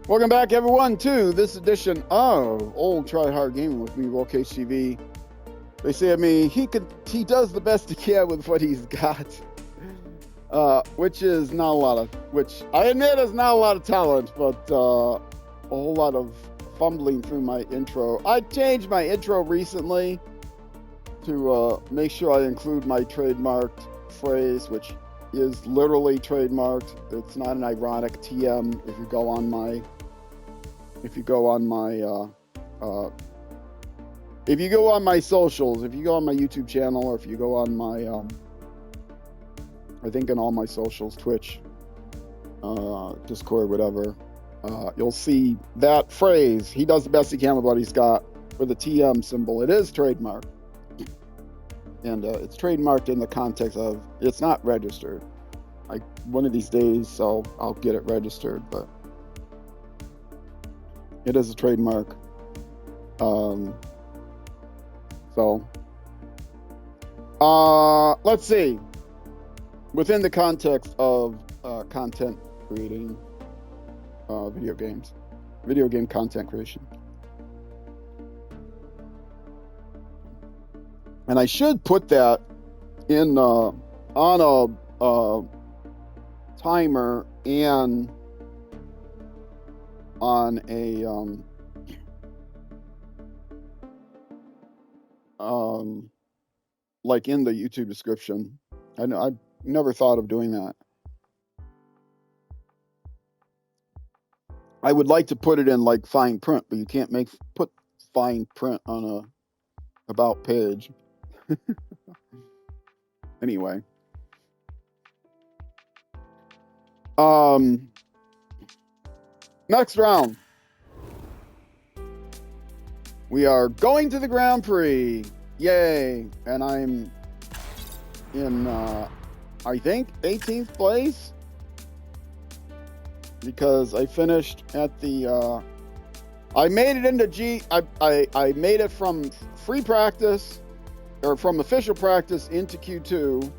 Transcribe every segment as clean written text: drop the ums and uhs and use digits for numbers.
Welcome back, everyone, to this edition of Old Try Hard Gaming with me, WolfCageTV. They say of me, he does the best he can with what he's got, which is not a lot of, which I admit is not a lot of talent, but a whole lot of fumbling through my intro. I changed my intro recently to make sure I include my trademarked phrase, which is literally trademarked. It's not an ironic TM. If you go on my socials, if you go on my YouTube channel, or if you go on my I think in all my socials, Twitch, Discord, whatever, you'll see that phrase. He does the best he can with what he's got, with the TM symbol. It is trademarked. And it's trademarked in the context of it's not registered. Like one of these days I'll get it registered, but it is a trademark. Let's see. Within the context of content creating, video game content creation. And I should put that in on a timer and on a like in the YouTube description. I know I've never thought of doing that. I would like to put it in like fine print, but you can't put fine print on a about page. Anyway, next round, we are going to the Grand Prix. Yay! And I'm in I think 18th place, because I finished at the I made it into I made it from free practice, or from official practice, into Q2.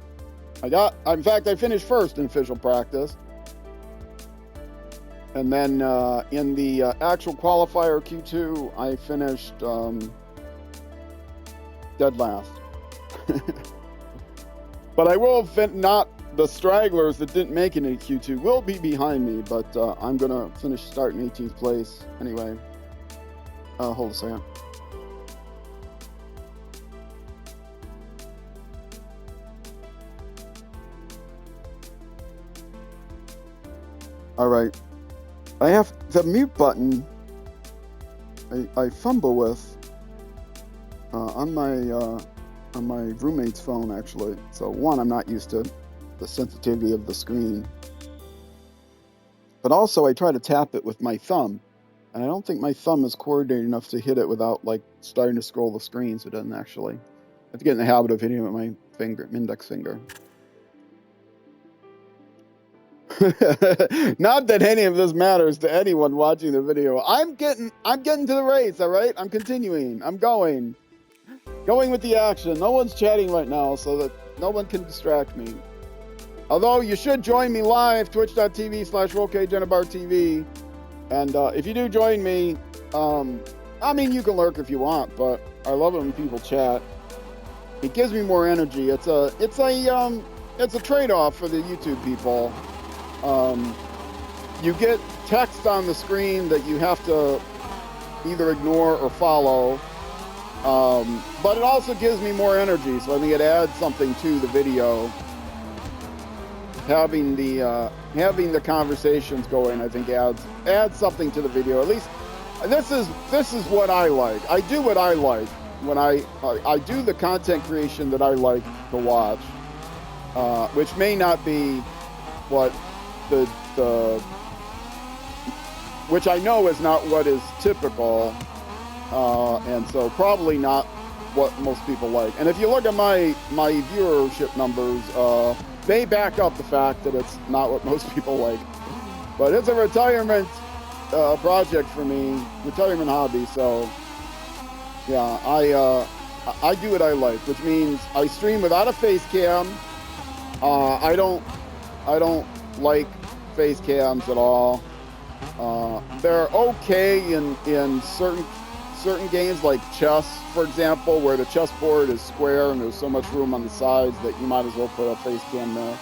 In fact, I finished first in official practice. And then in the actual qualifier Q2, I finished dead last. But I will not the stragglers that didn't make it into Q2 will be behind me, but I'm gonna finish starting 18th place anyway. Hold a second. All right, I have the mute button. I fumble with on my roommate's phone, actually. So one, I'm not used to the sensitivity of the screen, but also I try to tap it with my thumb, and I don't think my thumb is coordinated enough to hit it without like starting to scroll the screen. So it doesn't actually. I have to get in the habit of hitting it with my index finger. Not that any of this matters to anyone watching the video. I'm getting to the race, all right? I'm continuing. I'm going with the action. No one's chatting right now, so that no one can distract me. Although you should join me live, twitch.tv/RollCageTV. And if you do join me, I mean, you can lurk if you want, but I love it when people chat. It gives me more energy. It's a trade-off for the YouTube people. You get text on the screen that you have to either ignore or follow, but it also gives me more energy, so I think it adds something to the video. Having the conversations going, I think adds something to the video. At least this is what I like. I do what I like when I do the content creation that I like to watch, which may not be what which I know is not what is typical, and so probably not what most people like. And if you look at my viewership numbers, they back up the fact that it's not what most people like. But it's a retirement project for me, retirement hobby. So yeah, I do what I like, which means I stream without a face cam. I don't like face cams at all. They're okay in certain games like chess, for example, where the chessboard is square and there's so much room on the sides that you might as well put a face cam there.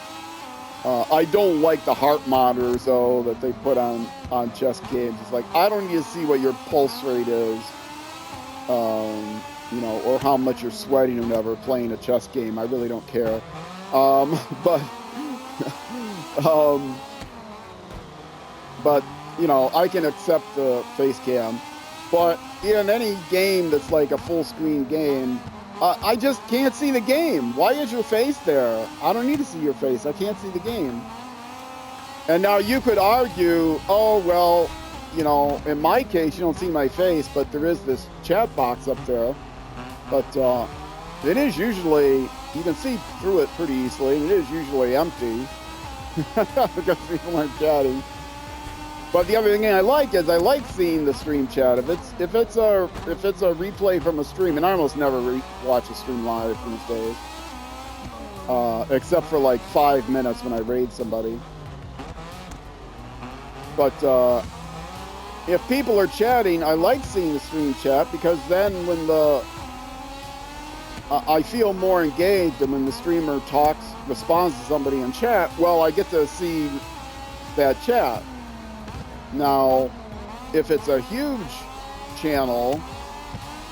I don't like the heart monitors though that they put on chess games. It's like, I don't need to see what your pulse rate is, you know, or how much you're sweating or whatever playing a chess game. I really don't care. But but you know, I can accept the face cam. But in any game that's like a full screen game, I just can't see the game. Why is your face there? I don't need to see your face. I can't see the game. And now you could argue, oh, well, you know, in my case, you don't see my face, but there is this chat box up there. But it is usually, you can see through it pretty easily, and it is usually empty because people aren't chatting. But the other thing I like is I like seeing the stream chat. If it's a replay from a stream, and I almost never watch a stream live these days, except for like 5 minutes when I raid somebody. But if people are chatting, I like seeing the stream chat because then when I feel more engaged, and when the streamer responds to somebody in chat, well, I get to see that chat. Now, if it's a huge channel,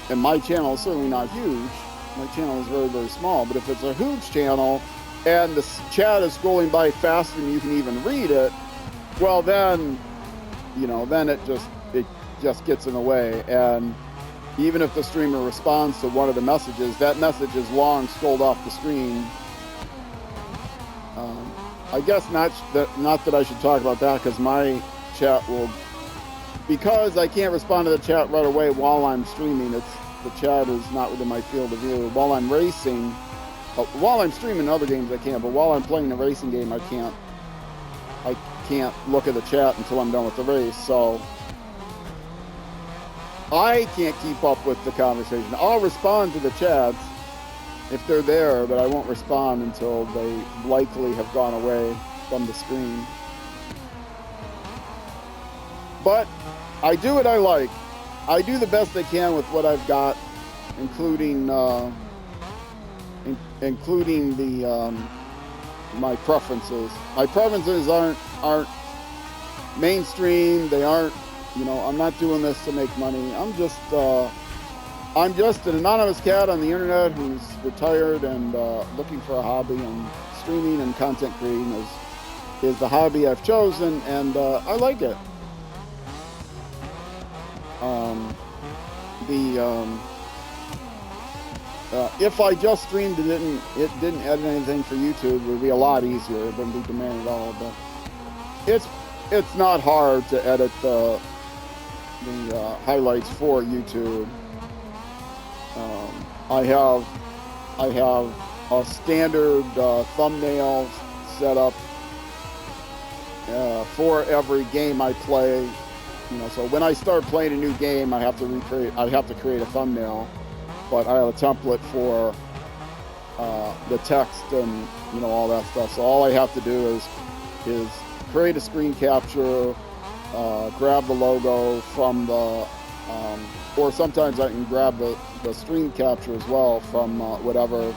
and my channel is certainly not huge, my channel is very, very small, but if it's a huge channel and the chat is scrolling by faster than you can even read it, well then, you know, then it just gets in the way. And even if the streamer responds to one of the messages, that message is long scrolled off the screen. I guess not that I should talk about that, because my chat will, because I can't respond to the chat right away while I'm streaming. The chat is not within my field of view. While I'm racing, while I'm streaming other games I can, but while I'm playing a racing game I can't look at the chat until I'm done with the race. So I can't keep up with the conversation. I'll respond to the chats if they're there, but I won't respond until they likely have gone away from the screen. But I do what I like. I do the best I can with what I've got, including my preferences. My preferences aren't mainstream. They aren't, you know, I'm not doing this to make money. I'm just an anonymous cat on the internet who's retired and looking for a hobby, and streaming and content creating is the hobby I've chosen, and I like it. If I just streamed it didn't edit anything for YouTube, it would be a lot easier. It wouldn't be demanded at all. But it's not hard to edit the highlights for YouTube. I have a standard thumbnail set up for every game I play. You know, so when I start playing a new game, I have to create a thumbnail, but I have a template for the text and, you know, all that stuff. So all I have to do is create a screen capture, grab the logo from the, or sometimes I can grab the screen capture as well from whatever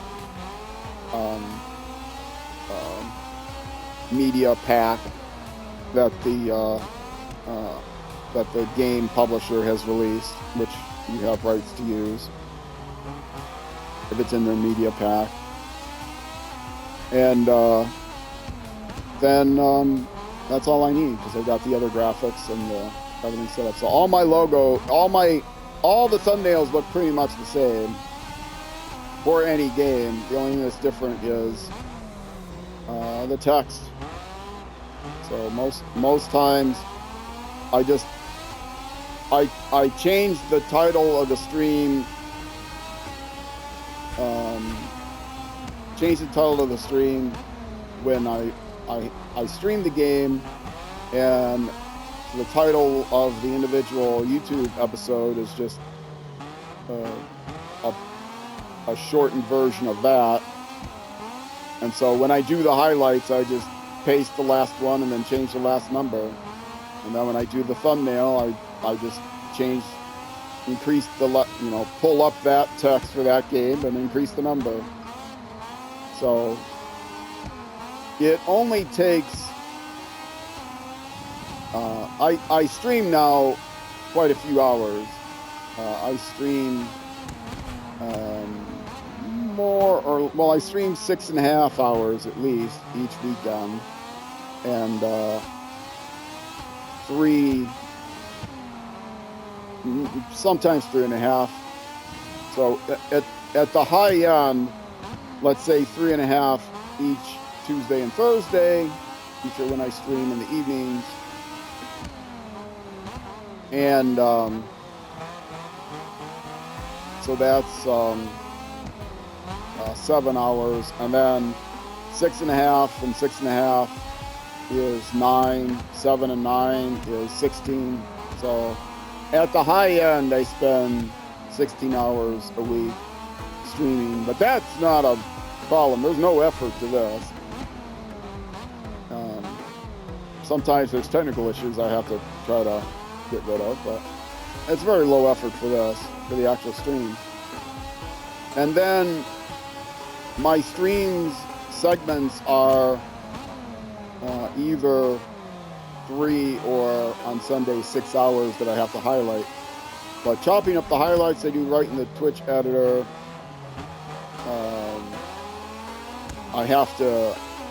media pack that the game publisher has released, which you have rights to use if it's in their media pack. And then that's all I need, because I've got the other graphics and everything set up. So all my logo, all the thumbnails look pretty much the same for any game. The only thing that's different is the text. So most times I change the title of the stream, when I stream the game, and the title of the individual YouTube episode is just a shortened version of that. And so when I do the highlights, I just paste the last one and then change the last number. And then when I do the thumbnail, I just increase pull up that text for that game and increase the number. So it only takes, I stream now quite a few hours. I stream I stream 6.5 hours at least each weekend, and sometimes 3.5. So at the high end, let's say 3.5 each Tuesday and Thursday, which are when I stream in the evenings. And so that's 7 hours, and then 6.5 and 6.5 is 9. 7 and 9 is 16. So at the high end, I spend 16 hours a week streaming, but that's not a problem. There's no effort to this. Sometimes there's technical issues I have to try to get rid of, but it's very low effort for this, for the actual stream. And then my streams segments are either 3 or on Sunday 6 hours that I have to highlight. But chopping up the highlights I do right in the Twitch editor.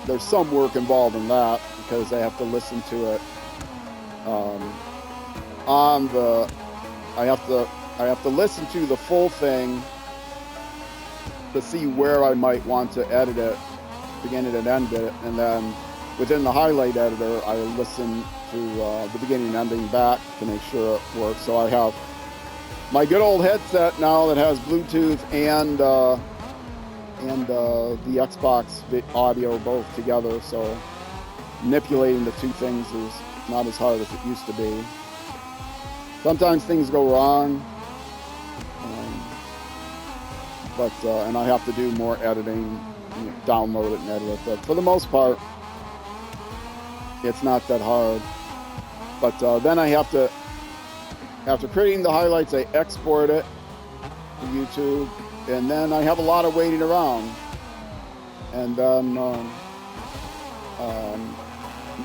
There's some work involved in that because I have to listen to it I have to listen to the full thing to see where I might want to edit it, begin it and end it, and then within the highlight editor, I listen to the beginning and ending back to make sure it works. So I have my good old headset now that has Bluetooth and the Xbox audio both together. So manipulating the two things is not as hard as it used to be. Sometimes things go wrong, and I have to do more editing, download it and edit it. But for the most part, it's not that hard. But then I have to, after creating the highlights, I export it to YouTube, and then I have a lot of waiting around. And then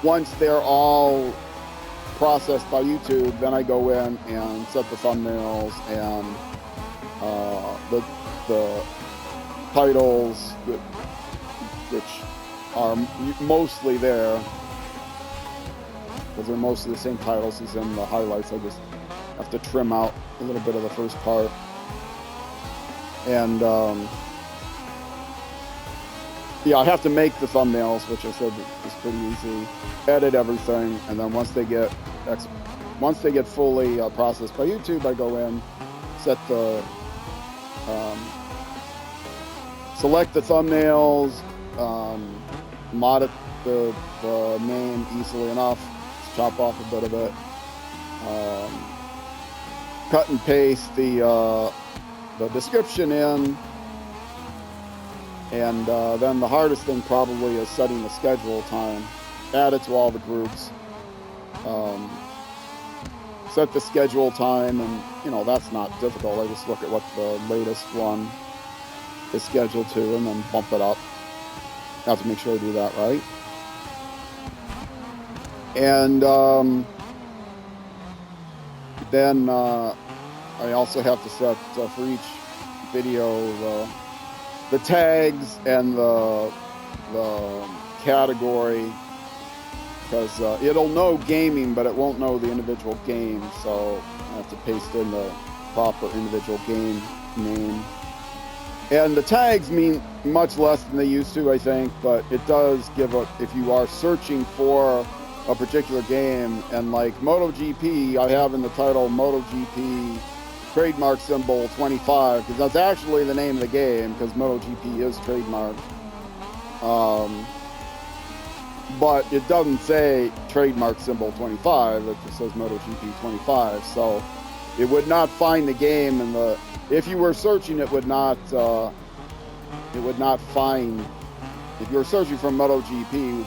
once they're all processed by YouTube, then I go in and set the thumbnails and the titles, which are mostly there, because they're mostly the same titles as in the highlights. I just have to trim out a little bit of the first part. And I have to make the thumbnails, which I said is pretty easy. Edit everything, and then once they get fully processed by YouTube, I go in, set the select the thumbnails, mod it the name easily enough, just chop off a bit of it, cut and paste the description in, and then the hardest thing probably is setting the schedule time. Add it to all the groups, set the schedule time, and that's not difficult. I just look at what the latest one is scheduled to and then bump it up. I have to make sure I do that right. And then I also have to set for each video the tags and the category, because it'll know gaming, but it won't know the individual game. So I have to paste in the proper individual game name. And the tags mean much less than they used to, I think, but it does give if you are searching for a particular game, and like MotoGP, I have in the title MotoGP trademark symbol 25, because that's actually the name of the game, because MotoGP is trademarked. But it doesn't say trademark symbol 25, it just says MotoGP 25. So it would not find the game, and if you were searching, it would not find. If you were searching for MotoGP,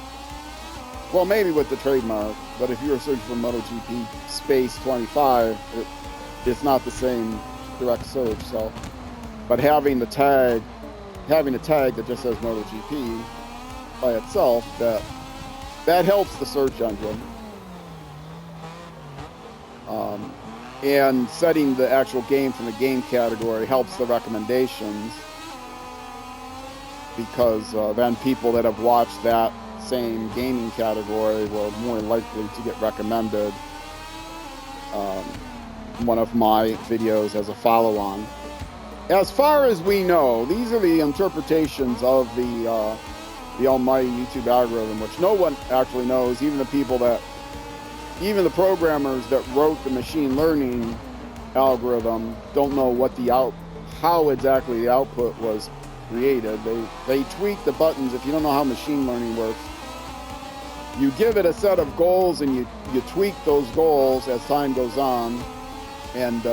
well, maybe with the trademark, but if you were searching for MotoGP space 25, it's not the same direct search. So, but having a tag that just says MotoGP by itself, that helps the search engine. And setting the actual game from the game category helps the recommendations, because then people that have watched that same gaming category were more likely to get recommended one of my videos as a follow-on. As far as we know, these are the interpretations of the almighty YouTube algorithm, which no one actually knows. Even the programmers that wrote the machine learning algorithm don't know how exactly the output was created. They tweak the buttons. If you don't know how machine learning works, you give it a set of goals and you tweak those goals as time goes on. And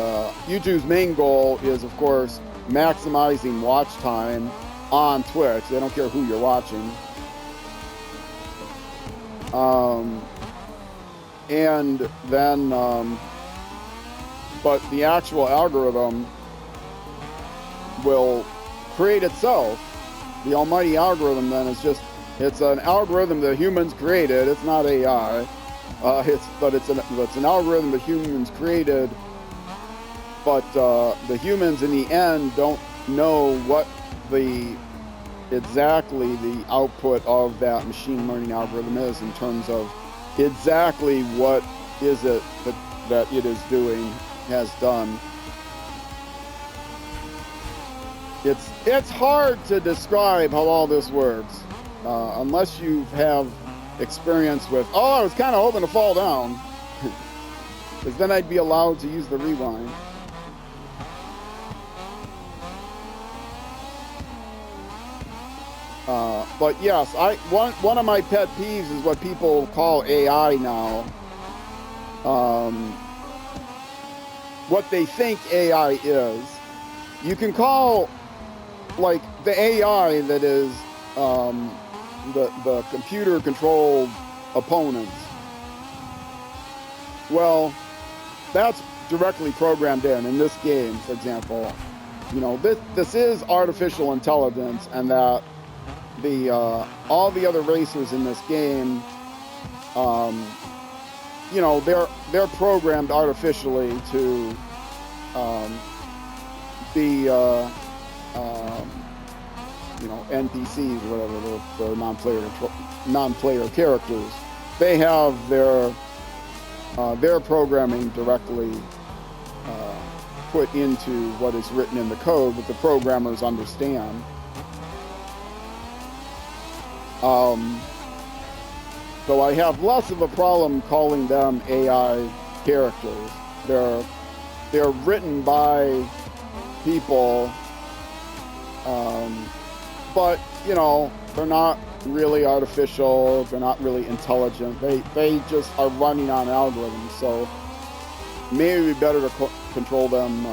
YouTube's main goal is, of course, maximizing watch time on Twitch. They don't care who you're watching. And then, but the actual algorithm will create itself. The almighty algorithm then is it's an algorithm that humans created. It's not AI. It's an algorithm that humans created. But the humans in the end don't know what exactly the output of that machine learning algorithm is, in terms of exactly what is it that it is doing, has done. It's hard to describe how all this works unless you have experience with, I was kind of hoping to fall down, because then I'd be allowed to use the rewind. But yes, one of my pet peeves is what people call AI now. What they think AI is. You can call, like, the AI that is the computer-controlled opponents. Well, that's directly programmed in this game, for example. You know, this is artificial intelligence, and that all the other racers in this game, you know, they're programmed artificially to be you know, NPCs, whatever, the non-player characters. They have their programming directly put into what is written in the code that the programmers understand. So I have less of a problem calling them AI characters. They're written by people, but you know, they're not really artificial. They're not really intelligent. They just are running on algorithms. So maybe it'd be better to control them,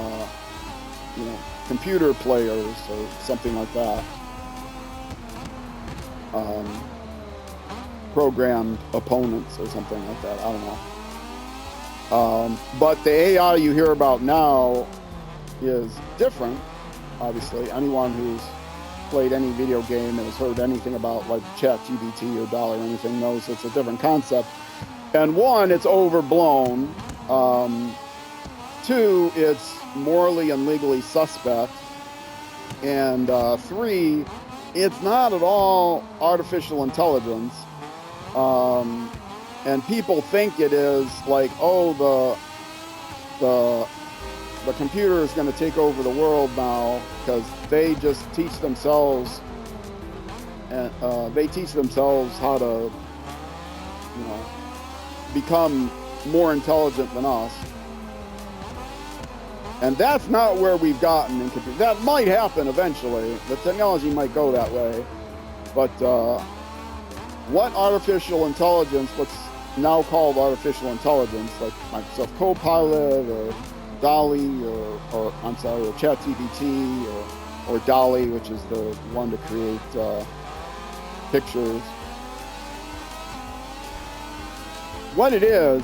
you know, computer players or something like that. Programmed opponents or something like that. I don't know. But the AI you hear about now is different. Obviously, anyone who's played any video game and has heard anything about like ChatGPT or DALL-E or anything knows it's a different concept. And one, it's overblown. Two, it's morally and legally suspect. And three, it's not at all artificial intelligence. And people think it is like, oh, the computer is going to take over the world now, because they just teach themselves, and they teach themselves how to, you know, become more intelligent than us. And that's not where we've gotten in computing. That might happen eventually. The technology might go that way. But what artificial intelligence, what's now called artificial intelligence, like Microsoft Copilot or DALL-E or ChatGPT or DALL-E, which is the one to create pictures. what it is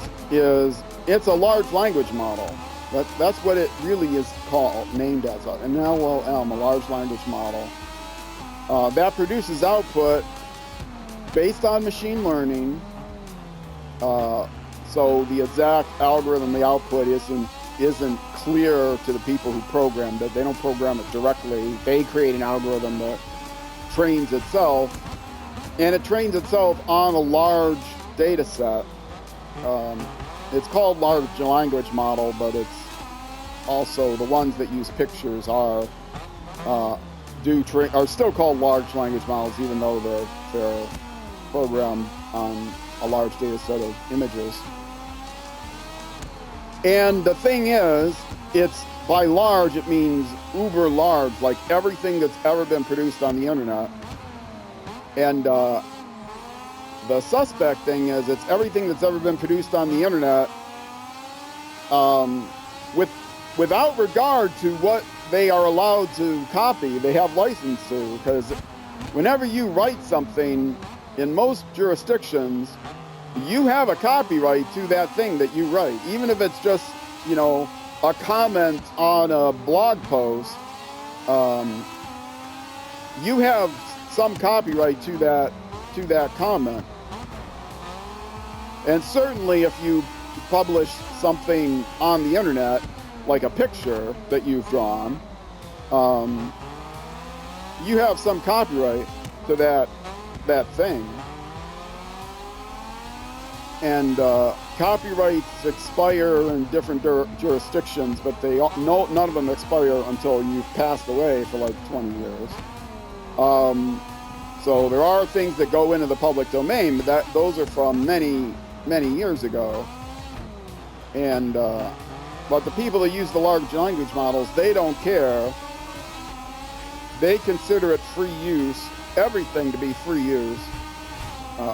it's a large language model. That's what it really is called, named as an LLM, a large language model. That produces output based on machine learning. So the exact algorithm, the output isn't clear to the people who programmed it. They don't program it directly. They create an algorithm that trains itself, and it trains itself on a large data set. It's called large language model, but it's also the ones that use pictures are still called large language models, even though they're programmed on a large data set of images. And the thing is, it's by large, it means uber large, like everything that's ever been produced on the internet. And the suspect thing is, it's everything that's ever been produced on the internet, without regard to what they are allowed to copy, they have license to. Because whenever you write something, in most jurisdictions, you have a copyright to that thing that you write, even if it's just, a comment on a blog post. You have some copyright to that comment. And certainly if you publish something on the internet, like a picture that you've drawn, you have some copyright to that thing. And copyrights expire in different jurisdictions, but none of them expire until you've passed away for like 20 years. So there are things that go into the public domain, but those are from many, many years ago. And but the people that use the large language models, they don't care. They consider it free use, everything to be free use,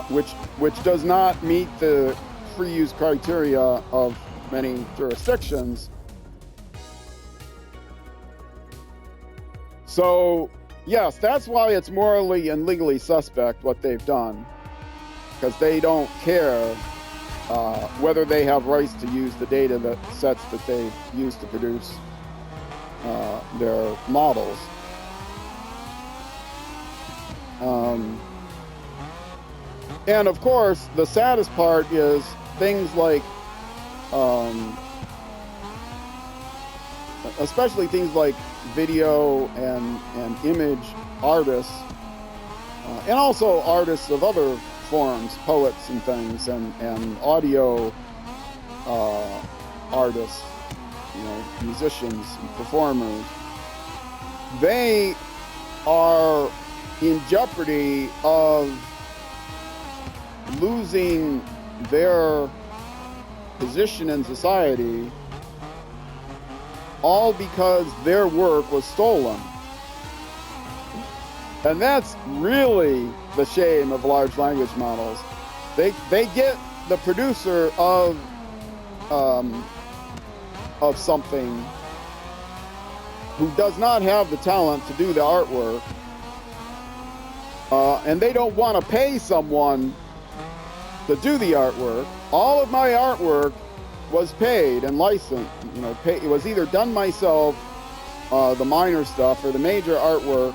which does not meet the free use criteria of many jurisdictions. So yes, that's why it's morally and legally suspect what they've done, because they don't care whether they have rights to use the data sets that they use to produce their models. And of course, the saddest part is things like, especially things like video and image artists, and also artists of other forms, poets and things, and audio artists, musicians and performers. They are in jeopardy of losing their position in society, all because their work was stolen. And that's really the shame of large language models. They get the producer of something who does not have the talent to do the artwork, and they don't want to pay someone to do the artwork. All of my artwork was paid and licensed. It was either done myself, the minor stuff, or the major artwork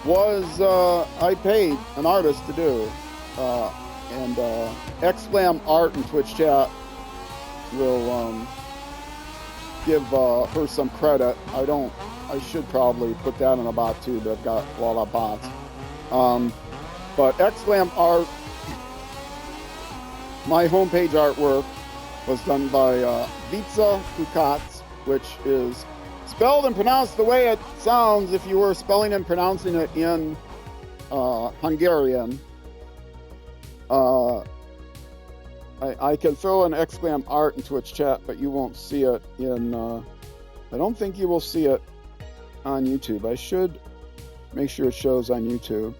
was I paid an artist to do. And XLam Art and Twitch chat will give her some credit. I should probably put that in a bot too, but I've got a lot of bots. But XLam Art, my homepage artwork was done by Vica Kukats, which is spelled and pronounced the way it sounds if you were spelling and pronouncing it in Hungarian. I can throw an XLam Art into Twitch chat, but you won't see it in... I don't think you will see it on YouTube. I should make sure it shows on YouTube.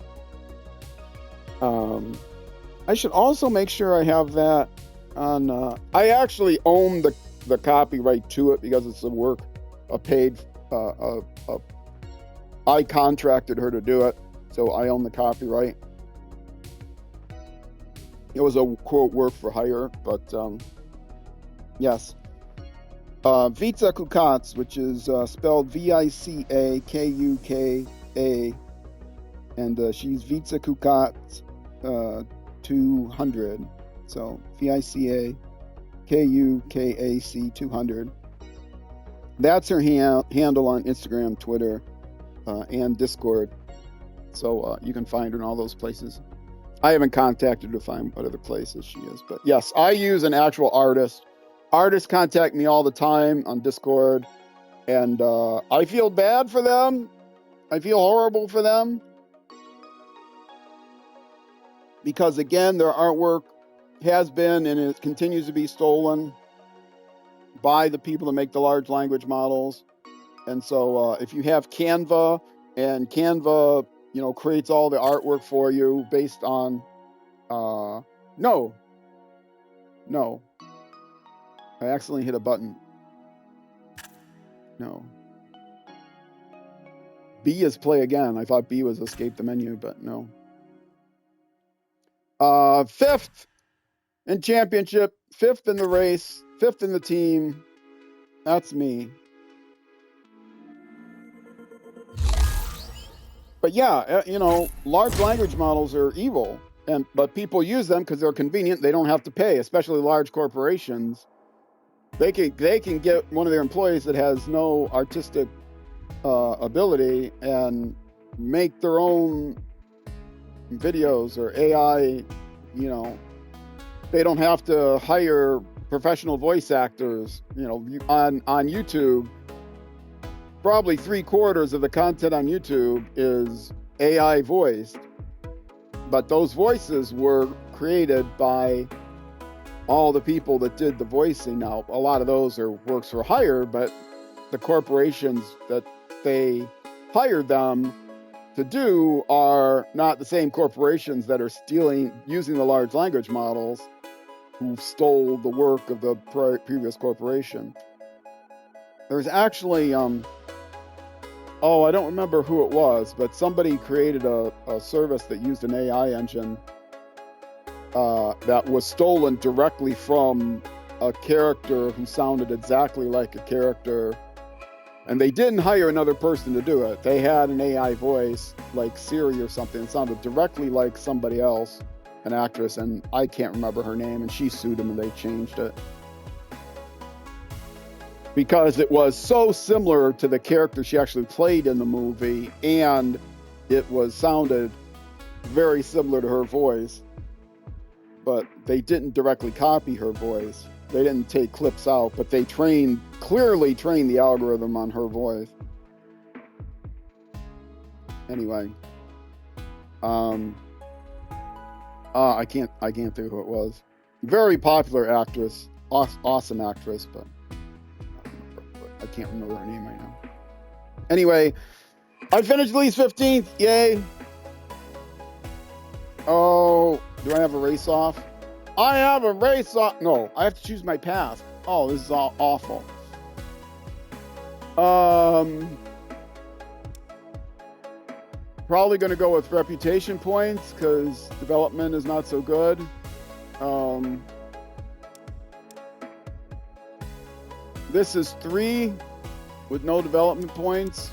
I should also make sure I have that on... I actually own the copyright to it because it's a paid... I contracted her to do it, so I own the copyright. It was a quote work for hire, but yes. Vica Kukats, which is spelled Vicakuka, and she's Vica Kukats 200. So Vicakukac 200. That's her handle on Instagram, Twitter, and Discord. So you can find her in all those places. I haven't contacted her to find what other places she is, but yes, I use an actual artist. Artists contact me all the time on Discord, and I feel bad for them. I feel horrible for them because, again, their artwork has been and it continues to be stolen by the people that make the large language models. And so if you have Canva, and Canva, creates all the artwork for you based on no, I accidentally hit a button. No. B is play again. I thought B was escape the menu, but no. Fifth in championship, fifth in the race, fifth in the team. That's me. But yeah, large language models are evil, but people use them because they're convenient. They don't have to pay, especially large corporations. They can get one of their employees that has no artistic ability and make their own videos or AI. They don't have to hire professional voice actors. On YouTube, probably 3/4 of the content on YouTube is AI voiced, but those voices were created by all the people that did the voicing. Now, a lot of those are works for hire, but the corporations that they hired them to do are not the same corporations that are using the large language models who stole the work of the previous corporation. There's actually, I don't remember who it was, but somebody created a service that used an AI engine that was stolen directly from a character who sounded exactly like a character. And they didn't hire another person to do it. They had an AI voice, like Siri or something. It sounded directly like somebody else, an actress, and I can't remember her name, and she sued them and they changed it. Because it was so similar to the character she actually played in the movie, and it sounded very similar to her voice. But they didn't directly copy her voice. They didn't take clips out, but they clearly trained the algorithm on her voice. Anyway, I can't think of who it was. Very popular actress, awesome actress, but I can't remember her name right now. Anyway, I finished at least 15th. Yay! Oh, do I have a race off? I have a race off. No, I have to choose my path. Oh, this is awful. Probably going to go with reputation points because development is not so good. This is 3 with no development points.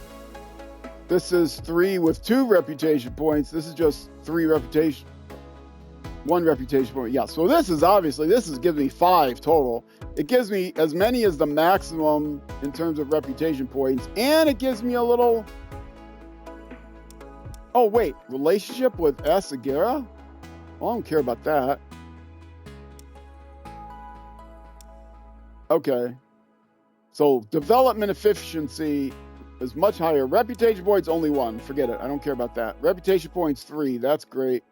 This is 3 with 2 reputation points. This is just 1 reputation point. Yeah, so this gives me 5 total. It gives me as many as the maximum in terms of reputation points, and it gives me a little... Oh, wait, relationship with S.r.l? Well, I don't care about that. Okay. So development efficiency is much higher. Reputation points, only 1. Forget it. I don't care about that. Reputation points, 3. That's great.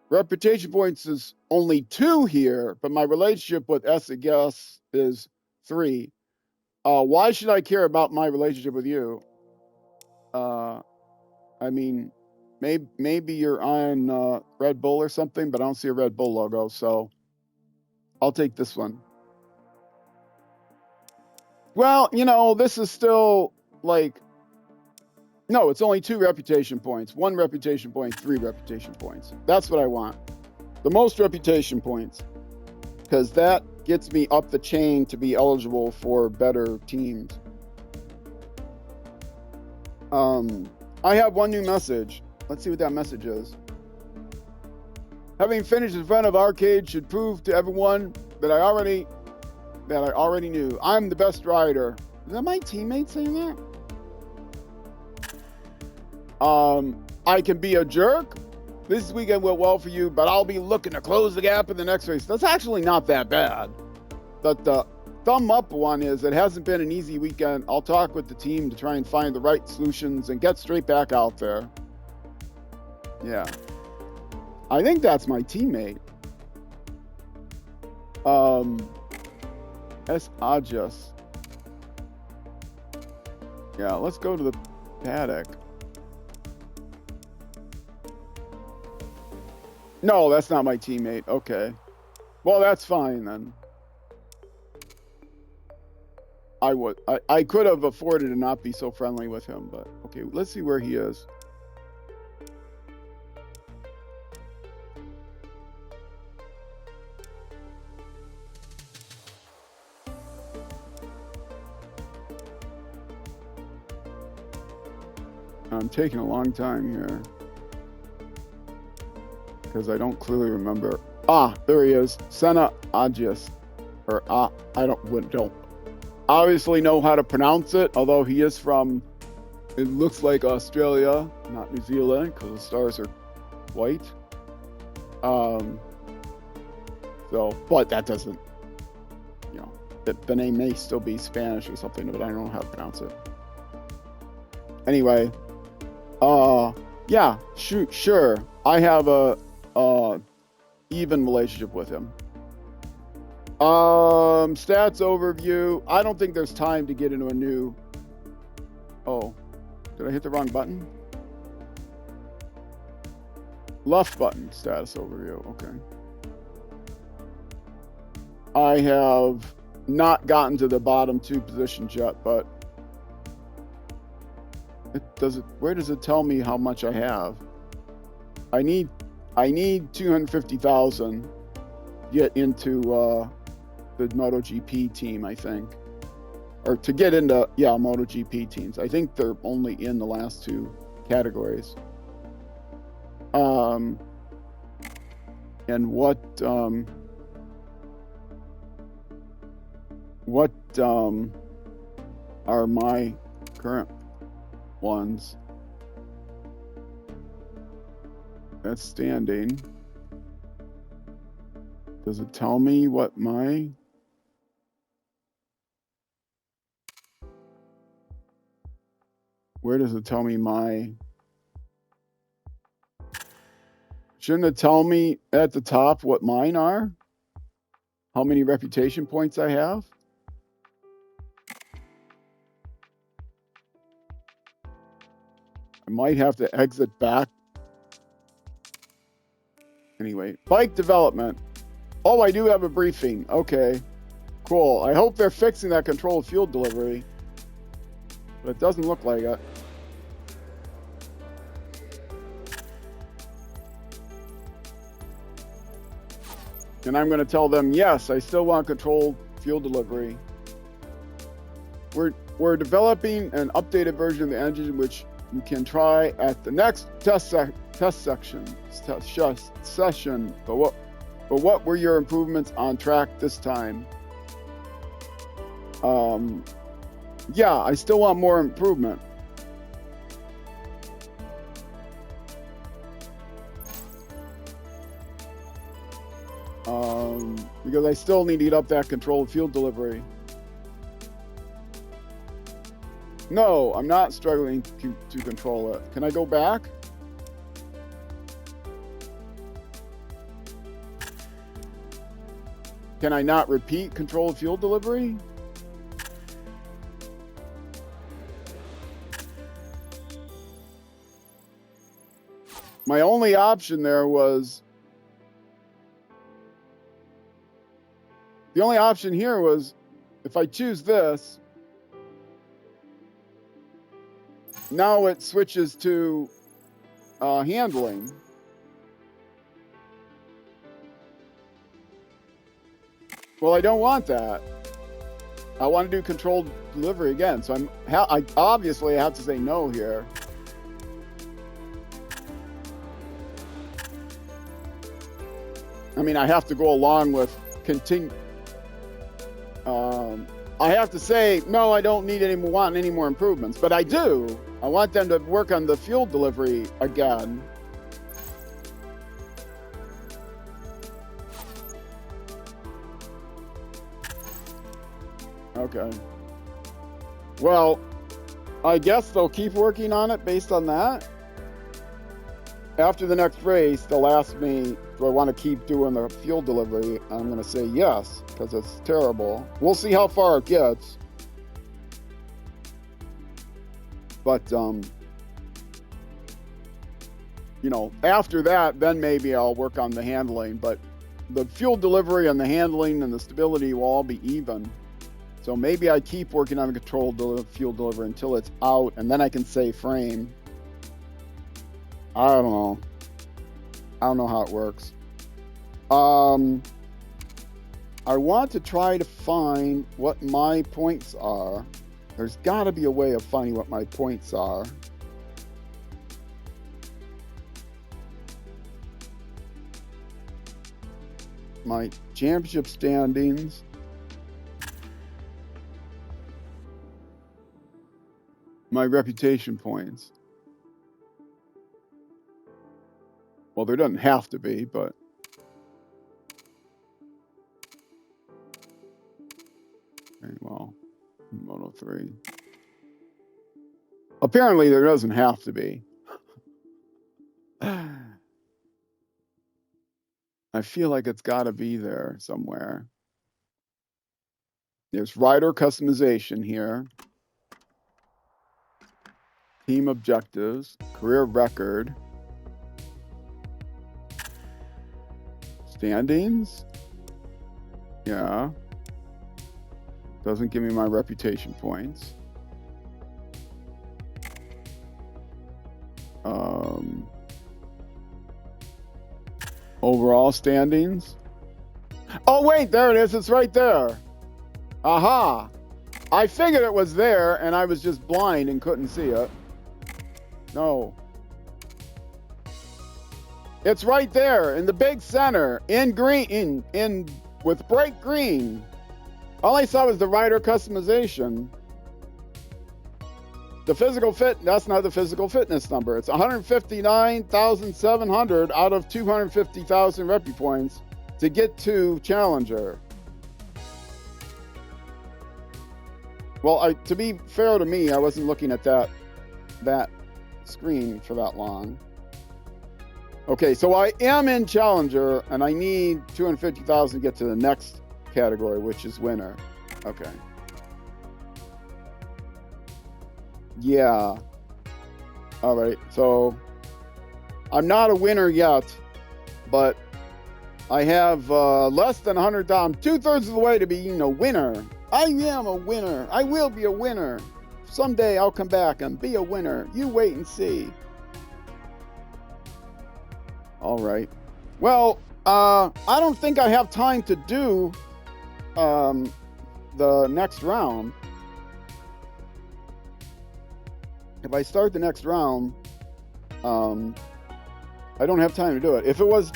Reputation points is only 2 here, but my relationship with S.r.l is 3. Why should I care about my relationship with you? I mean, maybe you're on Red Bull or something, but I don't see a Red Bull logo, so I'll take this one. Well, this is still like... No, it's only 2 reputation points. 1 reputation point, 3 reputation points. That's what I want. The most reputation points. Because that gets me up the chain to be eligible for better teams. I have one new message. Let's see what that message is. Having finished in front of Arcade should prove to everyone that I already knew. I'm the best rider. Is that my teammate saying that? I can be a jerk. This weekend went well for you, but I'll be looking to close the gap in the next race. That's actually not that bad. But the thumb up one is it hasn't been an easy weekend. I'll talk with the team to try and find the right solutions and get straight back out there. Yeah. I think that's my teammate. S.r.l. Yeah, let's go to the paddock. No, that's not my teammate. Okay. Well, that's fine then. I could have afforded to not be so friendly with him, but okay, let's see where he is. I'm taking a long time here because I don't clearly remember. Ah, there he is. Senna Agius. Or I don't obviously know how to pronounce it, although he is from, it looks like Australia, not New Zealand, because the stars are white. So, but that doesn't, you know, the name may still be Spanish or something, but I don't know how to pronounce it. Anyway, yeah, sure. I have a even relationship with him. Stats overview. I don't think there's time to get into a new. Oh, did I hit the wrong button? Left button, status overview. Okay. I have not gotten to the bottom 2 positions yet, but where does it tell me how much I have? I need 250,000 to get into the MotoGP team, I think. Or to get into, yeah, MotoGP teams. I think they're only in the last 2 categories. And what are my current ones? That's standing. Does it tell me what my... Where does it tell me my... Shouldn't it tell me at the top what mine are? How many reputation points I have? I might have to exit back. Anyway, bike development. Oh, I do have a briefing. Okay, cool. I hope they're fixing that controlled fuel delivery, but it doesn't look like it. And I'm going to tell them, yes, I still want controlled fuel delivery. We're developing an updated version of the engine, which you can try at the next test session. But what were your improvements on track this time? Yeah, I still want more improvement. Because I still need to get up that controlled fuel delivery. No, I'm not struggling to control it. Can I go back? Can I not repeat controlled fuel delivery? My only option there was... The only option here was, if I choose this, now it switches to handling. Well, I don't want that. I want to do controlled delivery again. So I obviously have to say no here. I mean, I have to go along with continue. I have to say, no, I don't want any more improvements, but I do. I want them to work on the fuel delivery again. Okay. Well, I guess they'll keep working on it based on that. After the next race, they'll ask me, do I want to keep doing the fuel delivery? I'm going to say yes, because it's terrible. We'll see how far it gets. But, after that, then maybe I'll work on the handling. But the fuel delivery and the handling and the stability will all be even. So maybe I keep working on the controlled fuel delivery until it's out, and then I can say frame. I don't know. I don't know how it works. I want to try to find what my points are. There's got to be a way of finding what my points are. My championship standings. My reputation points. Well, there doesn't have to be, but okay, well, Moto2. Apparently, there doesn't have to be. I feel like it's got to be there somewhere. There's rider customization here. Team objectives, career record. Standings? Yeah. Doesn't give me my reputation points. Overall standings. Oh, wait, there it is. It's right there. Aha. I figured it was there, and I was just blind and couldn't see it. No. It's right there in the big center, in green, in with bright green. All I saw was the rider customization. The physical fit, that's not the physical fitness number. It's 159,700 out of 250,000 Repu points to get to Challenger. Well, to be fair to me, I wasn't looking at that screen for that long. Okay, so I am in Challenger, and I need 250,000 to get to the next category, which is winner. Okay. Yeah. All right, so I'm not a winner yet, but I have less than 100,000. I'm 2/3 of the way to being a winner. I am a winner. I will be a winner. Someday I'll come back and be a winner. You wait and see. All right. Well, I don't think I have time to do the next round. If I start the next round, I don't have time to do it. If it was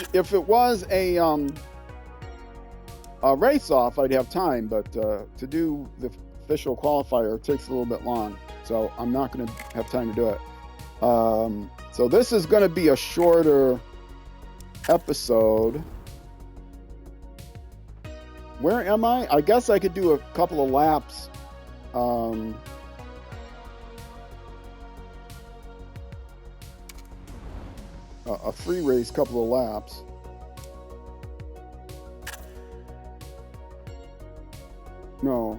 a race off, I'd have time, but to do the official qualifier takes a little bit long, so I'm not going to have time to do it. So this is going to be a shorter episode. Where am I? I guess I could do a couple of laps. A free race, couple of laps. No,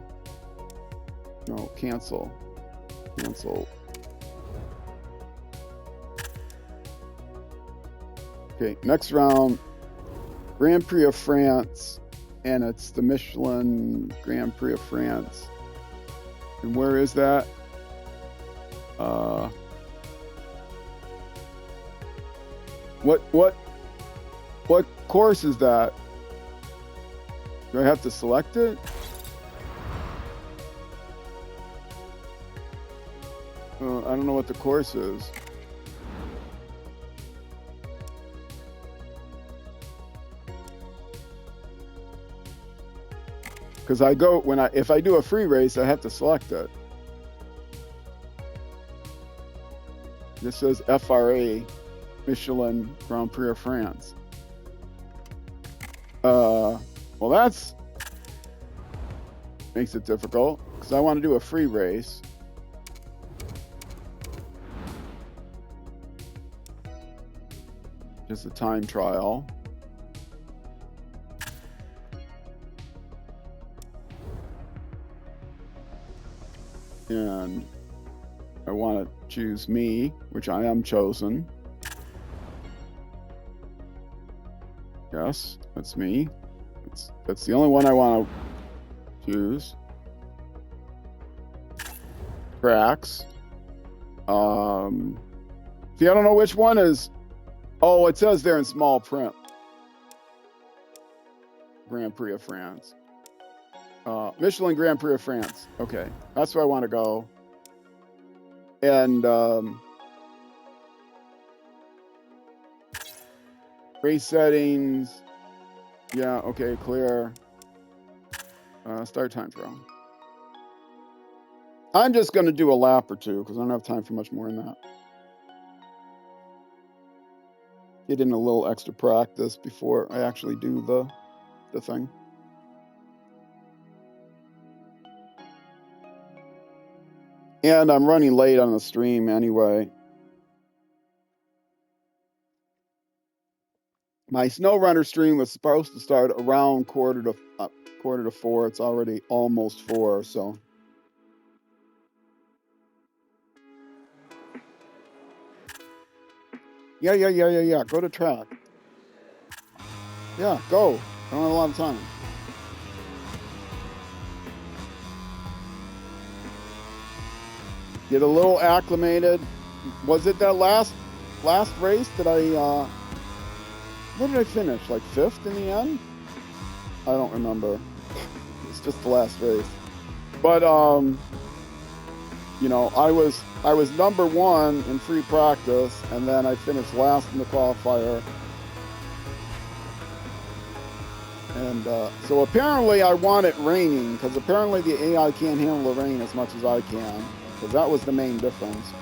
cancel. Okay, next round, Grand Prix of France, and it's the Michelin Grand Prix of France. And where is that? What course is that? Do I have to select it? I don't know what the course is. Because if I do a free race, I have to select it. This says s.r.l, Michelin Grand Prix of France. Well, that's makes it difficult because I want to do a free race. Just a time trial. And I want to choose me, which I am chosen. Yes, that's me. That's the only one I want to choose. Tracks. See, I don't know which one is. Oh, it says there in small print. Grand Prix of France. Michelin Grand Prix of France. Okay, that's where I want to go. And race settings. Yeah, okay, clear. Start time trial. I'm just going to do a lap or two because I don't have time for much more than that. Get in a little extra practice before I actually do the thing. And I'm running late on the stream anyway. My snow runner stream was supposed to start around quarter to 4. It's already almost 4, so. Yeah. Go to track. Yeah, go. I don't have a lot of time. Get a little acclimated. Was it that last race that what did I finish? Like 5th in the end? I don't remember. It's just the last race. But you know, I was number 1 in free practice, and then I finished last in the qualifier. And so apparently I want it raining, because apparently the AI can't handle the rain as much as I can, because that was the main difference.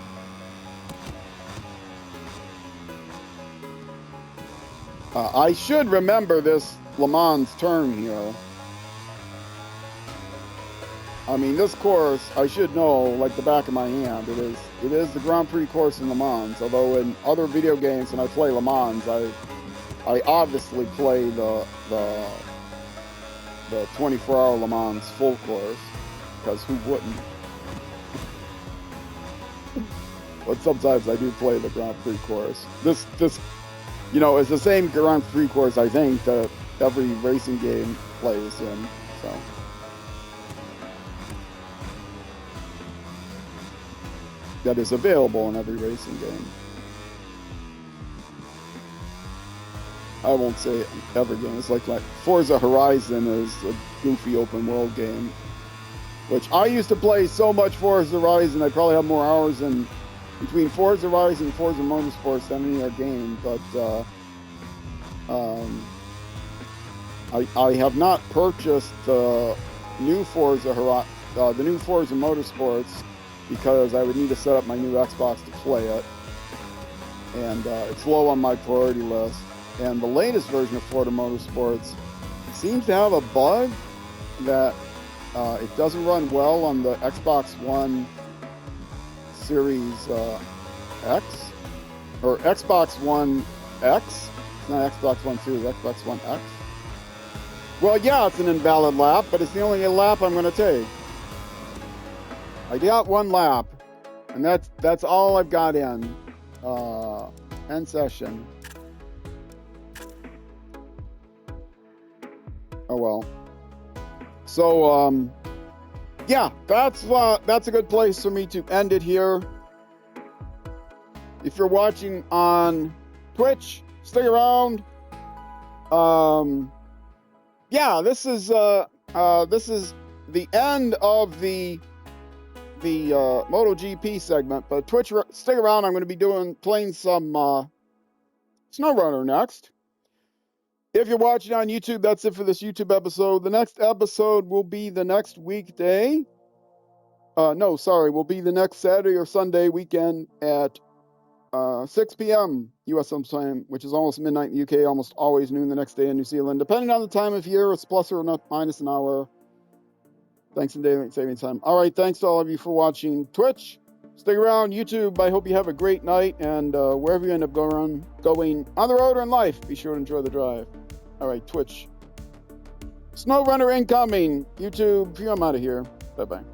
I should remember this Le Mans turn here. I mean, this course, I should know like the back of my hand. It is the Grand Prix course in Le Mans, although in other video games when I play Le Mans, I obviously play the 24-hour Le Mans full course, because who wouldn't? But sometimes I do play the Grand Prix course. This you know, is the same Grand Prix course, I think, that every racing game plays in, so. That is available in every racing game. I won't say every game. It's like Forza Horizon is a goofy open world game, which I used to play so much Forza Horizon. I probably have more hours in between Forza Horizon and Forza Motorsports than any other game. But I have not purchased the new Forza Motorsports, because I would need to set up my new Xbox to play it, and it's low on my priority list. And the latest version of Forza Motorsports seems to have a bug that it doesn't run well on the Xbox One Series X, or Xbox One X. It's not Xbox One Series, Xbox One X. Well, yeah, it's an invalid lap, but it's the only lap I'm going to take. I got 1 lap, and that's all I've got in. End session. Oh well. So yeah, that's a good place for me to end it here. If you're watching on Twitch, stay around. yeah, this is the end of the MotoGP segment. But Twitch, stick around. I'm going to be playing some SnowRunner next. If you're watching on YouTube, that's it for this YouTube episode. The next episode will be the next weekday. Will be the next Saturday or Sunday weekend at 6 p.m. US time, which is almost midnight in the UK, almost always noon the next day in New Zealand. Depending on the time of year, it's plus or minus an hour. Thanks in daylight saving time. All right, thanks to all of you for watching Twitch. Stick around, YouTube. I hope you have a great night, and wherever you end up going on the road or in life, be sure to enjoy the drive. All right, Twitch. SnowRunner incoming. YouTube, I'm out of here. Bye-bye.